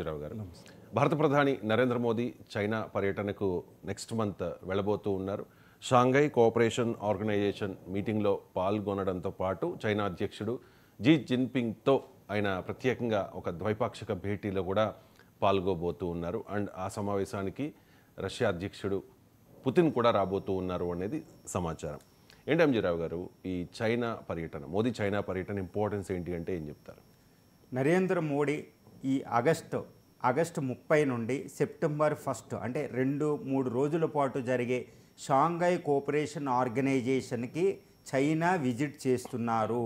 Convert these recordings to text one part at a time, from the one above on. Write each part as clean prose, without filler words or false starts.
రావు గారు భారత ప్రధాని నరేంద్ర మోదీ చైనా పర్యటనకు నెక్స్ట్ మంత్ వెళ్ళబోతూ ఉన్నారు. షాంఘై కోఆపరేషన్ ఆర్గనైజేషన్ మీటింగ్లో పాల్గొనడంతో పాటు చైనా అధ్యక్షుడు జీ జిన్పింగ్తో ఆయన ప్రత్యేకంగా ఒక ద్వైపాక్షిక భేటీలో కూడా పాల్గొబోతూ ఉన్నారు. అండ్ ఆ సమావేశానికి రష్యా అధ్యక్షుడు పుతిన్ కూడా రాబోతూ ఉన్నారు అనేది సమాచారం. ఏంటి ఎంజీరావు గారు, ఈ చైనా పర్యటన, మోదీ చైనా పర్యటన ఇంపార్టెన్స్ ఏంటి అంటే ఏం చెప్తారు? నరేంద్ర మోడీ ఈ ఆగస్టు 30 నుండి సెప్టెంబర్ 1 అంటే 2-3 రోజుల పాటు జరిగే షాంఘై కోఆపరేషన్ ఆర్గనైజేషన్కి చైనా విజిట్ చేస్తున్నారు.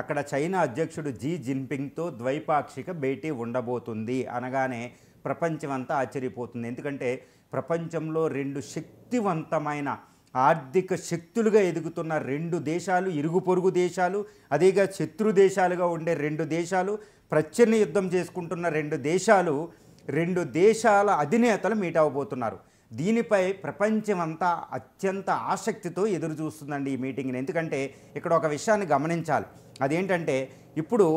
అక్కడ చైనా అధ్యక్షుడు జీ జిన్పింగ్తో ద్వైపాక్షిక భేటీ ఉండబోతుంది అనగానే ప్రపంచమంతా ఆశ్చర్యపోతుంది. ఎందుకంటే ప్రపంచంలో 2 శక్తివంతమైన ఆర్థిక శక్తులుగా ఎదుగుతున్న 2 దేశాలు, ఇరుగు పొరుగు దేశాలు, అదేగా శత్రు దేశాలుగా ఉండే 2 దేశాలు, ప్రచ్ఛన్న యుద్ధం చేసుకుంటున్న 2 దేశాల అధినేతలు మీట్ అవ్వబోతున్నారు. దీనిపై ప్రపంచమంతా అత్యంత ఆసక్తితో ఎదురు చూస్తుందండి ఈ మీటింగ్ని. ఎందుకంటే ఇక్కడ ఒక విషయాన్ని గమనించాలి. అదేంటంటే ఇప్పుడు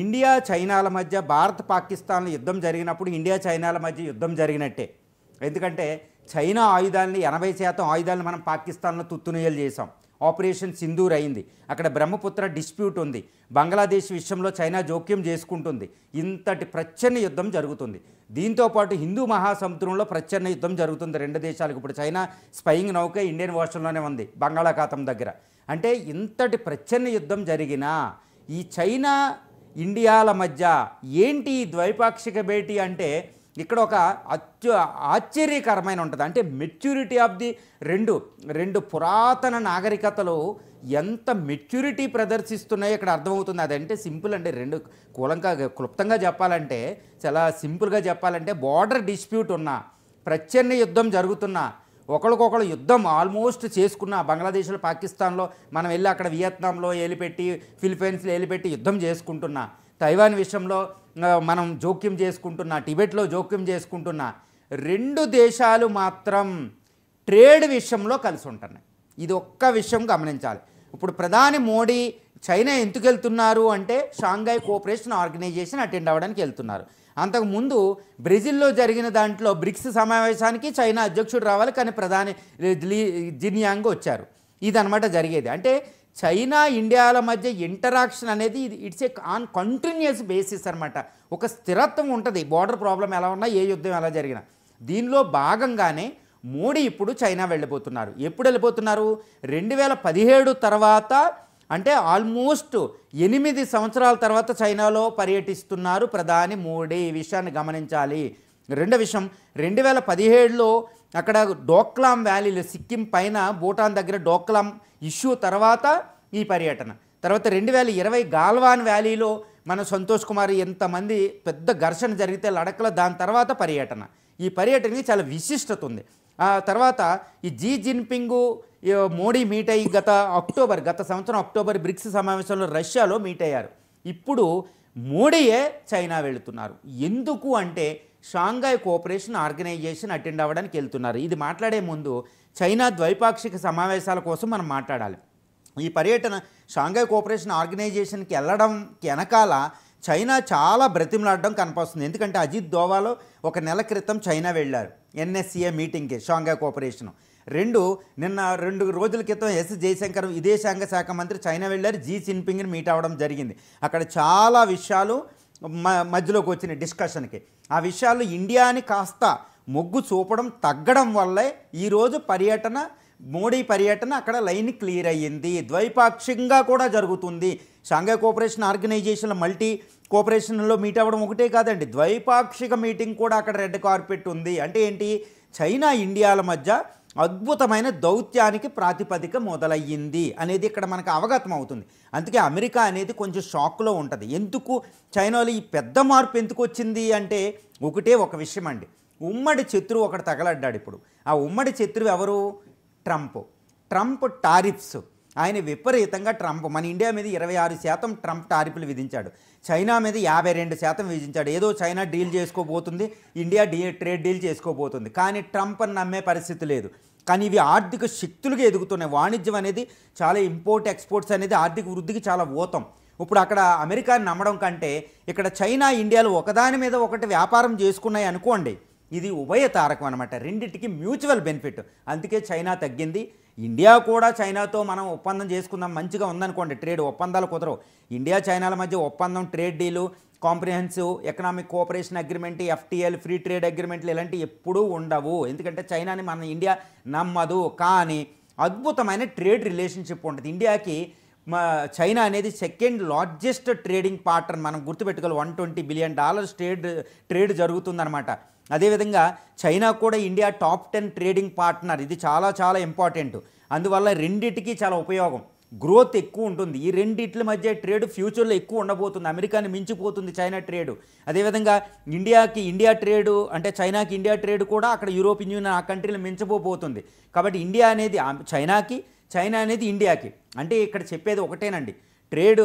ఇండియా చైనాల మధ్య, భారత్ పాకిస్తాన్ల యుద్ధం జరిగినప్పుడు ఇండియా చైనాల మధ్య యుద్ధం జరిగినట్టే. ఎందుకంటే చైనా ఆయుధాలని 80% ఆయుధాలను మనం పాకిస్తాన్లో తుత్తునియలు చేసాం. ఆపరేషన్ సింధూర్ అయింది. అక్కడ బ్రహ్మపుత్ర డిస్ప్యూట్ ఉంది. బంగ్లాదేశ్ విషయంలో చైనా జోక్యం చేసుకుంటుంది. ఇంతటి ప్రచ్ఛన్న యుద్ధం జరుగుతుంది. దీంతోపాటు హిందూ మహాసముద్రంలో ప్రచ్ఛన్న యుద్ధం జరుగుతుంది 2 దేశాలకు. ఇప్పుడు చైనా స్పయింగ్ నౌక ఇండియన్ ఓషన్లోనే ఉంది, బంగాళాఖాతం దగ్గర. అంటే ఇంతటి ప్రచ్ఛన్న యుద్ధం జరిగినా ఈ చైనా ఇండియాల మధ్య ఏంటి ద్వైపాక్షిక భేటీ అంటే ఇక్కడ ఒక ఆశ్చర్యకరమైన ఉంటుంది. అంటే మెచ్యూరిటీ ఆఫ్ ది రెండు పురాతన నాగరికతలు ఎంత మెచ్యూరిటీ ప్రదర్శిస్తున్నాయో ఇక్కడ అర్థమవుతుంది. అదంటే సింపుల్ అండి. 2 క్లుప్తంగా చెప్పాలంటే, చాలా సింపుల్గా చెప్పాలంటే, బార్డర్ డిస్ప్యూట్ ఉన్నా, ప్రచ్ఛన్న యుద్ధం జరుగుతున్నా, ఒకరికొకరు యుద్ధం ఆల్మోస్ట్ చేసుకున్న, బంగ్లాదేశ్లో పాకిస్తాన్లో మనం వెళ్ళి అక్కడ వియత్నాంలో ఏలిపెట్టి, ఫిలిప్పైన్స్లో ఏలిపెట్టి యుద్ధం చేసుకుంటున్నా, తైవాన్ విషయంలో మనం జోక్యం చేసుకుంటున్నా, టిబెట్లో జోక్యం చేసుకుంటున్నా, 2 దేశాలు మాత్రం ట్రేడ్ విషయంలో కలిసి ఉంటున్నాయి. ఇది ఒక్క విషయం గమనించాలి. ఇప్పుడు ప్రధాని మోడీ చైనా ఎందుకు వెళ్తున్నారు అంటే షాంఘై కోఆపరేషన్ ఆర్గనైజేషన్ అటెండ్ అవ్వడానికి వెళ్తున్నారు. అంతకుముందు బ్రెజిల్లో జరిగిన దాంట్లో బ్రిక్స్ సమావేశానికి చైనా అధ్యక్షుడు రావాలి, కానీ ప్రధాని జిన్యాంగ్ వచ్చారు. ఇదనమాట జరిగేది. అంటే చైనా ఇండియాల మధ్య ఇంటరాక్షన్ అనేది it's A on continuous basis అనమాట. ఒక స్థిరత్వం ఉంటుంది. బార్డర్ ప్రాబ్లం ఎలా ఉన్నా, ఏ యుద్ధం ఎలా జరిగినా. దీనిలో భాగంగానే మోడీ ఇప్పుడు చైనా వెళ్ళిపోతున్నారు. ఎప్పుడు వెళ్ళిపోతున్నారు? 2017 తర్వాత, అంటే ఆల్మోస్ట్ 8 సంవత్సరాల తర్వాత చైనాలో పర్యటిస్తున్నారు ప్రధాని మోడీ. ఈ విషయాన్ని గమనించాలి. రెండో విషయం, 2017లో అక్కడ డోక్లాం వ్యాలీలో, సిక్కిం పైన భూటాన్ దగ్గర డోక్లాం ఇష్యూ తర్వాత ఈ పర్యటన. తర్వాత 2020 గాల్వాన్ వ్యాలీలో మన సంతోష్ కుమార్ ఎంతమంది పెద్ద ఘర్షణ జరిగితే లడఖ్లో, దాని తర్వాత పర్యటన. ఈ పర్యటనకి చాలా విశిష్టత ఉంది. ఆ తర్వాత ఈ జీ జిన్పింగ్ మోడీ మీట్ అయ్యి గత సంవత్సరం అక్టోబర్ బ్రిక్స్ సమావేశంలో రష్యాలో మీట్ అయ్యారు. ఇప్పుడు మోడీయే చైనా వెళుతున్నారు. ఎందుకు అంటే షాంఘై కోఆపరేషన్ ఆర్గనైజేషన్ అటెండ్ అవ్వడానికి వెళ్తున్నారు. ఇది మాట్లాడే ముందు చైనా ద్వైపాక్షిక సమావేశాల కోసం మనం మాట్లాడాలి. ఈ పర్యటన షాంఘై కోఆపరేషన్ ఆర్గనైజేషన్కి వెళ్ళడానికి వెనకాల చైనా చాలా బ్రతిమలాడడం కనిపిస్తుంది. ఎందుకంటే అజిత్ దోవాలో ఒక నెల క్రితం చైనా వెళ్ళారు ఎన్ఎస్సిఏ మీటింగ్కి, షాంఘై కోఆపరేషన్. నిన్న 2 రోజుల క్రితం ఎస్ జయశంకర్ విదేశాంగ శాఖ మంత్రి చైనా వెళ్ళారు, జీ జిన్పింగ్ని మీట్ అవ్వడం జరిగింది. అక్కడ చాలా విషయాలు మధ్యలోకి వచ్చిన డిస్కషన్కి. ఆ విషయాలు ఇండియాని కాస్త మొగ్గు చూపడం తగ్గడం వల్లే ఈరోజు మోడీ పర్యటన అక్కడ లైన్ క్లియర్ అయ్యింది. ద్వైపాక్షికంగా కూడా జరుగుతుంది. షాంఘై కోఆపరేషన్ ఆర్గనైజేషన్లో మల్టీ కోఆపరేషన్లో మీట్ అవ్వడం ఒకటే కాదండి, ద్వైపాక్షిక మీటింగ్ కూడా అక్కడ రెడ్ కార్పెట్ ఉంది. అంటే ఏంటి? చైనా ఇండియాల మధ్య అద్భుతమైన దౌత్యానికి ప్రాతిపదిక మొదలయ్యింది అనేది ఇక్కడ మనకు అవగతం అవుతుంది. అందుకే అమెరికా అనేది కొంచెం షాక్లో ఉంటుంది. ఎందుకు చైనాలో ఈ పెద్ద మార్పు ఎందుకు వచ్చింది అంటే ఒక విషయం అండి. ఉమ్మడి శత్రువు ఒకటి తగలడ్డాడు ఇప్పుడు. ఆ ఉమ్మడి శత్రువు ఎవరు? Trump tariffs. ఆయన విపరీతంగా మన ఇండియా మీద 26% ట్రంప్ టారిఫ్లు విధించాడు. చైనా మీద 52% విధించాడు. ఏదో చైనా డీల్ చేసుకోబోతుంది, ఇండియా ట్రేడ్ డీల్ చేసుకోబోతుంది. కానీ ట్రంప్ అని నమ్మే పరిస్థితి లేదు. కానీ ఇవి ఆర్థిక శక్తులుగా ఎదుగుతున్నాయి. వాణిజ్యం అనేది చాలా, ఇంపోర్ట్ ఎక్స్పోర్ట్స్ అనేది ఆర్థిక వృద్ధికి చాలా ఊతం. ఇప్పుడు అక్కడ అమెరికాని నమ్మడం కంటే ఇక్కడ చైనా ఇండియాలు ఒకదాని మీద ఒకటి వ్యాపారం చేసుకున్నాయి అనుకోండి, ఇది ఉభయ తారకం అనమాట, రెండింటికి మ్యూచువల్ బెనిఫిట్. అందుకే చైనా తగ్గింది. ఇండియా కూడా చైనాతో మనం ఒప్పందం చేసుకుందాం మంచిగా ఉందనుకోండి, ట్రేడ్ ఒప్పందాలు కుదరవు. ఇండియా చైనాల మధ్య ఒప్పందం, trade deal, comprehensive economic cooperation agreement, FTL, free trade అగ్రిమెంట్లు ఇలాంటివి ఎప్పుడూ ఉండవు. ఎందుకంటే చైనాని మన ఇండియా నమ్మదు. కానీ అద్భుతమైన ట్రేడ్ రిలేషన్షిప్ ఉంటుంది ఇండియాకి. చైనా అనేది సెకండ్ లార్జెస్ట్ ట్రేడింగ్ పార్ట్నర్. మనం గుర్తుపెట్టుకోవాలి, $120 బిలియన్ ట్రేడ్ జరుగుతుందన్నమాట. అదేవిధంగా చైనా కూడా ఇండియా టాప్ 10 ట్రేడింగ్ పార్ట్నర్. ఇది చాలా చాలా ఇంపార్టెంట్. అందువల్ల రెండిటికి చాలా ఉపయోగం, గ్రోత్ ఎక్కువ ఉంటుంది. ఈ రెండిట్ల మధ్య ట్రేడ్ ఫ్యూచర్లో ఎక్కువ ఉండబోతుంది. అమెరికాని మించిపోతుంది చైనా ట్రేడ్. అదేవిధంగా ఇండియా ట్రేడు అంటే చైనాకి ఇండియా ట్రేడ్ కూడా అక్కడ యూరోపియన్ యూనియన్ ఆ కంట్రీలు మించబోతుంది. కాబట్టి ఇండియా అనేది చైనాకి, చైనా అనేది ఇండియాకి. అంటే ఇక్కడ చెప్పేది ఒకటేనండి, ట్రేడ్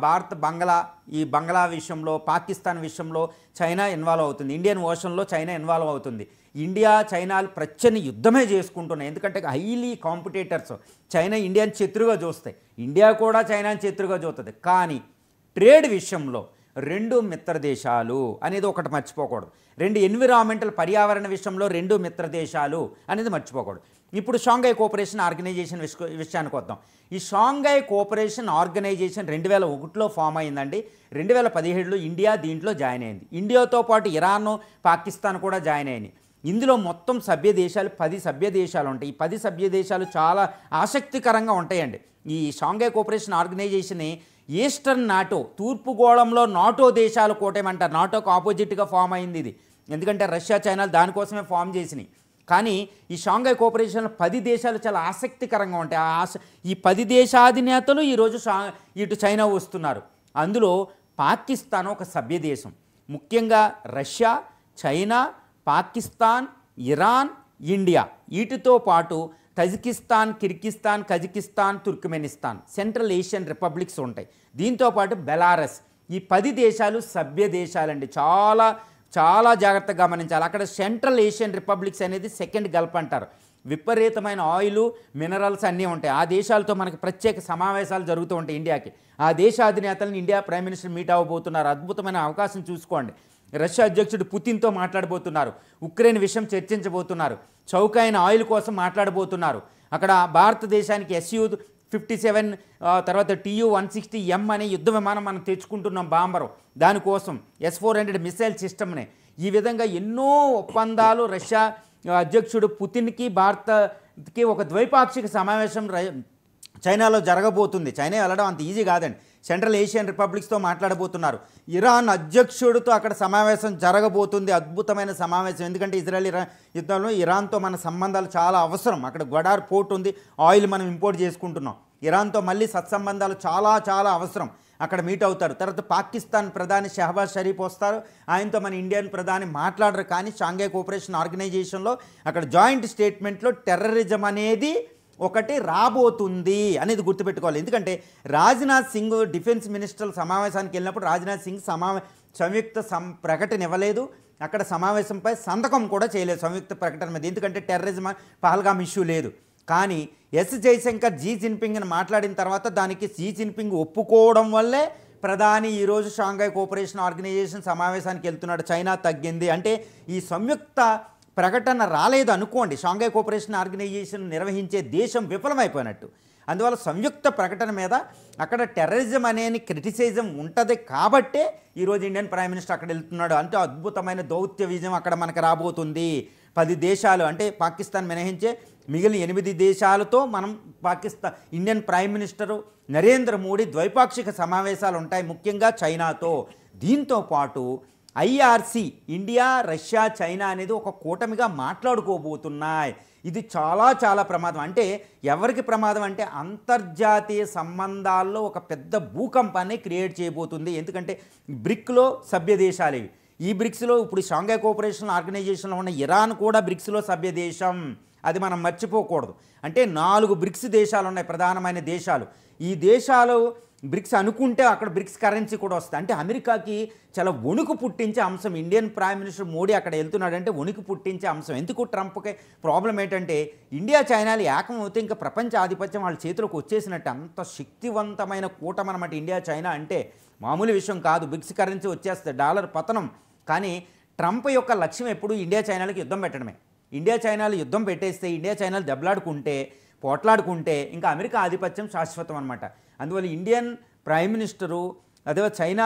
భారత్ బంగ్లా విషయంలో, పాకిస్తాన్ విషయంలో చైనా ఇన్వాల్వ్ అవుతుంది, ఇండియన్ ఓషన్లో చైనా ఇన్వాల్వ్ అవుతుంది. ఇండియా చైనాలు ప్రచ్చని యుద్ధమే చేసుకుంటున్నాయి. ఎందుకంటే హైలీ కాంపిటేటర్స్. చైనా ఇండియాని శత్రుగా చూస్తాయి, ఇండియా కూడా చైనాని శత్రుగా చూస్తుంది. కానీ ట్రేడ్ విషయంలో రెండు మిత్ర దేశాలు అనేది ఒకటి మర్చిపోకూడదు. రెండు ఎన్విరాన్మెంటల్ పర్యావరణ విషయంలో రెండు మిత్ర దేశాలు అనేది మర్చిపోకూడదు. ఇప్పుడు షాంఘై కోఆపరేషన్ ఆర్గనైజేషన్ విషయానికి వద్దాం. ఈ షాంఘై కోఆపరేషన్ ఆర్గనైజేషన్ 2001లో ఫామ్ అయిందండి. 2017లో ఇండియా దీంట్లో జాయిన్ అయింది. ఇండియాతో పాటు ఇరాన్, పాకిస్తాన్ కూడా జాయిన్ అయ్యాయి. ఇందులో మొత్తం సభ్య దేశాలు 10 సభ్య దేశాలు ఉంటాయి. ఈ 10 సభ్య దేశాలు చాలా ఆసక్తికరంగా ఉంటాయండి. ఈ షాంఘై కోఆపరేషన్ ఆర్గనైజేషన్ని ఈస్టర్న్ నాటో, తూర్పు గోళంలో నాటో దేశాలు కూటమంటారు. నాటోకు ఆపోజిట్గా ఫామ్ అయింది ఇది. ఎందుకంటే రష్యా, చైనాలు దానికోసమే ఫామ్ చేసినాయి. కానీ ఈ షాంఘై కోఆపరేషన్లో 10 దేశాలు చాలా ఆసక్తికరంగా ఉంటాయి. ఈ 10 దేశాధినేతలు ఈరోజు ఇటు చైనా వస్తున్నారు. అందులో పాకిస్తాన్ ఒక సభ్య దేశం. ముఖ్యంగా Russia, China, Pakistan, Iran, India, వీటితో పాటు Tajikistan, Kyrgyzstan, Kazakhstan, Turkmenistan, central Asian republics ఉంటాయి. దీంతోపాటు బెలారస్. ఈ 10 దేశాలు సభ్య దేశాలండి. చాలా చాలా జాగ్రత్తగా గమనించాలి. అక్కడ సెంట్రల్ ఏషియన్ రిపబ్లిక్స్ అనేది సెకండ్ గల్ఫ్ అంటారు. విపరీతమైన ఆయిల్, మినరల్స్ అన్నీ ఉంటాయి. ఆ దేశాలతో మనకి ప్రత్యేక సమావేశాలు జరుగుతూ ఉంటాయి ఇండియాకి. ఆ దేశ అధినేతలను ఇండియా ప్రైమ్ మినిస్టర్ మీట్ అవ్వబోతున్నారు. అద్భుతమైన అవకాశం చూసుకోండి. రష్యా అధ్యక్షుడు పుతిన్తో మాట్లాడబోతున్నారు. ఉక్రెయిన్ విషయం చర్చించబోతున్నారు. చౌకైన ఆయిల్ కోసం మాట్లాడబోతున్నారు. అక్కడ భారతదేశానికి SU-57 తర్వాత TU-160M అనే యుద్ధ విమానం మనం తెచ్చుకుంటున్నాం, బాంబరు. దానికోసం S-400 మిసైల్ సిస్టమ్నే. ఈ విధంగా ఎన్నో ఒప్పందాలు రష్యా అధ్యక్షుడు పుతిన్కి భారత్కి ఒక ద్వైపాక్షిక సమావేశం చైనాలో జరగబోతుంది. చైనా వెళ్ళడం అంత ఈజీ కాదండి. సెంట్రల్ ఏషియన్ రిపబ్లిక్స్తో మాట్లాడబోతున్నారు. ఇరాన్ అధ్యక్షుడితో అక్కడ సమావేశం జరగబోతుంది. అద్భుతమైన సమావేశం. ఎందుకంటే ఇజ్రాయెల్ యుద్ధంలో ఇరాన్తో మన సంబంధాలు చాలా అవసరం. అక్కడ గ్వడార్ పోర్ట్ ఉంది, ఆయిల్ మనం ఇంపోర్ట్ చేసుకుంటున్నాం. ఇరాన్తో మళ్ళీ సత్సంబంధాలు చాలా చాలా అవసరం. అక్కడ మీట్ అవుతారు. తర్వాత పాకిస్తాన్ ప్రధాని షహబాజ్ షరీఫ్ వస్తారు. ఆయనతో మన ఇండియన్ ప్రధాని మాట్లాడరు. కానీ షాంఘై కోఆపరేషన్ ఆర్గనైజేషన్లో అక్కడ జాయింట్ స్టేట్మెంట్లో టెర్రరిజం అనేది ఒకటి రాబోతుంది అనేది గుర్తుపెట్టుకోవాలి. ఎందుకంటే రాజ్నాథ్ సింగ్ డిఫెన్స్ మినిస్టర్ల సమావేశానికి వెళ్ళినప్పుడు రాజ్నాథ్ సింగ్ సంయుక్త ప్రకటన ఇవ్వలేదు. అక్కడ సమావేశంపై సంతకం కూడా చేయలేదు సంయుక్త ప్రకటన మీద. ఎందుకంటే టెర్రరిజం, పహల్గామ్ ఇష్యూ లేదు. కానీ జైశంకర్ జీ జిన్పింగ్ని మాట్లాడిన తర్వాత దానికి జీ జిన్పింగ్ ఒప్పుకోవడం వల్లే ప్రధాని ఈరోజు షాంఘై కోఆపరేషన్ ఆర్గనైజేషన్ సమావేశానికి వెళ్తున్నాడు. చైనా తగ్గింది అంటే ఈ సంయుక్త ప్రకటన రాలేదు అనుకోండి, షాంఘై కోఆపరేషన్ ఆర్గనైజేషన్ నిర్వహించే దేశం విఫలమైపోయినట్టు. అందువల్ల సంయుక్త ప్రకటన మీద అక్కడ టెర్రరిజం అనేది క్రిటిసిజం ఉంటుంది కాబట్టే ఈరోజు ఇండియన్ ప్రైమ్ మినిస్టర్ అక్కడ వెళ్తున్నాడు. అంటే అద్భుతమైన దౌత్య విజయం అక్కడ మనకు రాబోతుంది. 10 దేశాలు అంటే పాకిస్తాన్ మినహించే మిగిలిన 8 దేశాలతో మనం Indian prime minister Narendra Modi ద్వైపాక్షిక సమావేశాలు ఉంటాయి, ముఖ్యంగా చైనాతో. దీంతో పాటు IRC, ఇండియా, రష్యా, చైనా అనేది ఒక కూటమిగా మాట్లాడుకోబోతున్నాయి. ఇది చాలా చాలా ప్రమాదం. అంటే ఎవరికి ప్రమాదం అంటే అంతర్జాతీయ సంబంధాల్లో ఒక పెద్ద భూకంపాన్ని క్రియేట్ చేయబోతుంది. ఎందుకంటే బ్రిక్లో సభ్య దేశాలు ఇవి. ఈ బ్రిక్స్లో ఇప్పుడు షాంఘై కోఆపరేషన్ ఆర్గనైజేషన్లో ఉన్న ఇరాన్ కూడా బ్రిక్స్లో సభ్య దేశం. అది మనం మర్చిపోకూడదు. అంటే 4 బ్రిక్స్ దేశాలు ఉన్నాయి, ప్రధానమైన దేశాలు. ఈ దేశాలు బ్రిక్స్ అనుకుంటే అక్కడ బ్రిక్స్ కరెన్సీ కూడా వస్తుంది. అంటే అమెరికాకి చాలా వణుకు పుట్టించే అంశం. ఇండియన్ ప్రైమ్ మినిస్టర్ మోడీ అక్కడ వెళ్తున్నాడంటే వణుకు పుట్టించే అంశం. ఎందుకు ట్రంప్కి ప్రాబ్లం ఏంటంటే ఇండియా చైనాలు ఏకం అవుతే ఇంకా ప్రపంచ ఆధిపత్యం వాళ్ళ చేతిలోకి వచ్చేసినట్టు. అంత శక్తివంతమైన కూటమి అన్నమాట ఇండియా చైనా అంటే. మామూలు విషయం కాదు. బ్రిక్స్ కరెన్సీ వచ్చేస్తుంది, డాలర్ పతనం. కానీ ట్రంప్ యొక్క లక్ష్యం ఎప్పుడు ఇండియా చైనాలకు యుద్ధం పెట్టడమే. ఇండియా చైనాలు యుద్ధం పెట్టేస్తే, ఇండియా చైనాలు దెబ్బలాడుకుంటే, పోట్లాడుకుంటే ఇంకా అమెరికా ఆధిపత్యం శాశ్వతం అనమాట. అందువల్ల ఇండియన్ ప్రైమ్ మినిస్టరు అదే చైనా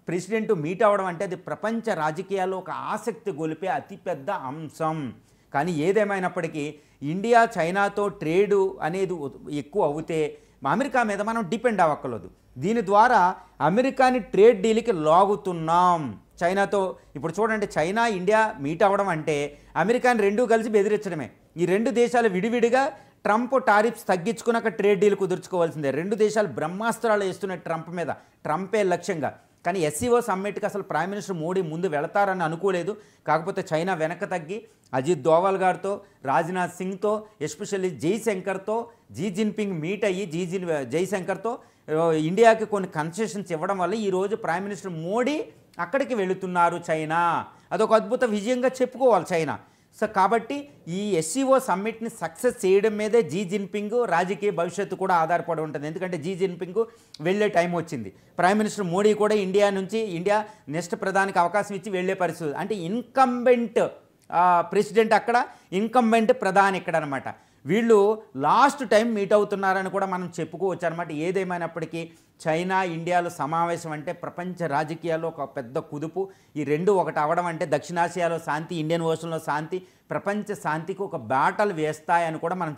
ప్రెసిడెంట్ మీట్ అవ్వడం అంటే అది ప్రపంచ రాజకీయాల్లో ఒక ఆసక్తి గొలిపే అతిపెద్ద అంశం. కానీ ఏదేమైనప్పటికీ ఇండియా చైనాతో ట్రేడు అనేది ఎక్కువ అవుతే అమెరికా మీద మనం డిపెండ్ అవ్వక్కర్లేదు. దీని ద్వారా అమెరికాని ట్రేడ్ డీల్కి లాగుతున్నాం చైనాతో. ఇప్పుడు చూడండి, చైనా ఇండియా మీట్ అవ్వడం అంటే అమెరికాని రెండూ కలిసి బెదిరించడమే. ఈ రెండు దేశాలు విడివిడిగా ట్రంప్ టారిఫ్స్ తగ్గించుకున్నాక ట్రేడ్ డీల్ కుదుర్చుకోవాల్సిందే. రెండు దేశాలు బ్రహ్మాస్త్రాలు వేస్తున్నాయి ట్రంప్ మీద, ట్రంపే లక్ష్యంగా. కానీ ఎస్సీఓ సమ్మిట్కి అసలు ప్రైమ్ మినిస్టర్ మోడీ ముందు వెళతారని అనుకోలేదు. కాకపోతే చైనా వెనక తగ్గి అజిత్ దోవల్ గారితో, రాజ్నాథ్ సింగ్తో, ఎస్పెషల్లీ జైశంకర్తో జీ జిన్పింగ్ మీట్ అయ్యి జైశంకర్తో ఇండియాకి కొన్ని కన్సెషన్స్ ఇవ్వడం వల్ల ఈరోజు ప్రైమ్ మినిస్టర్ మోడీ అక్కడికి వెళుతున్నారు చైనా. అదొక అద్భుత విజయంగా చెప్పుకోవాలి చైనా. సో కాబట్టి ఈ ఎస్సీఓ సమ్మిట్ని సక్సెస్ చేయడం మీదే జీ జిన్పింగ్ రాజకీయ భవిష్యత్తు కూడా ఆధారపడి ఉంటుంది. ఎందుకంటే జీ జిన్పింగ్ వెళ్ళే టైం వచ్చింది. ప్రైమ్ మినిస్టర్ మోడీ కూడా ఇండియా నెక్స్ట్ ప్రధానికి అవకాశం ఇచ్చి వెళ్ళే పరిస్థితి. అంటే ఇన్కంబెంట్ ప్రెసిడెంట్ అక్కడ, ఇన్కంబెంట్ ప్రధాని ఇక్కడ అనమాట. వీళ్ళు లాస్ట్ టైం మీట్ అవుతున్నారని కూడా మనం చెప్పుకోవచ్చు అనమాట. ఏదేమైనప్పటికీ చైనా ఇండియాలో సమావేశం అంటే ప్రపంచ రాజకీయాల్లో ఒక పెద్ద కుదుపు. ఈ రెండు ఒకటి అవ్వడం అంటే దక్షిణాసియాలో శాంతి, ఇండియన్ ఓషన్లో శాంతి, ప్రపంచ శాంతికి ఒక బాటలు వేస్తాయని కూడా మనం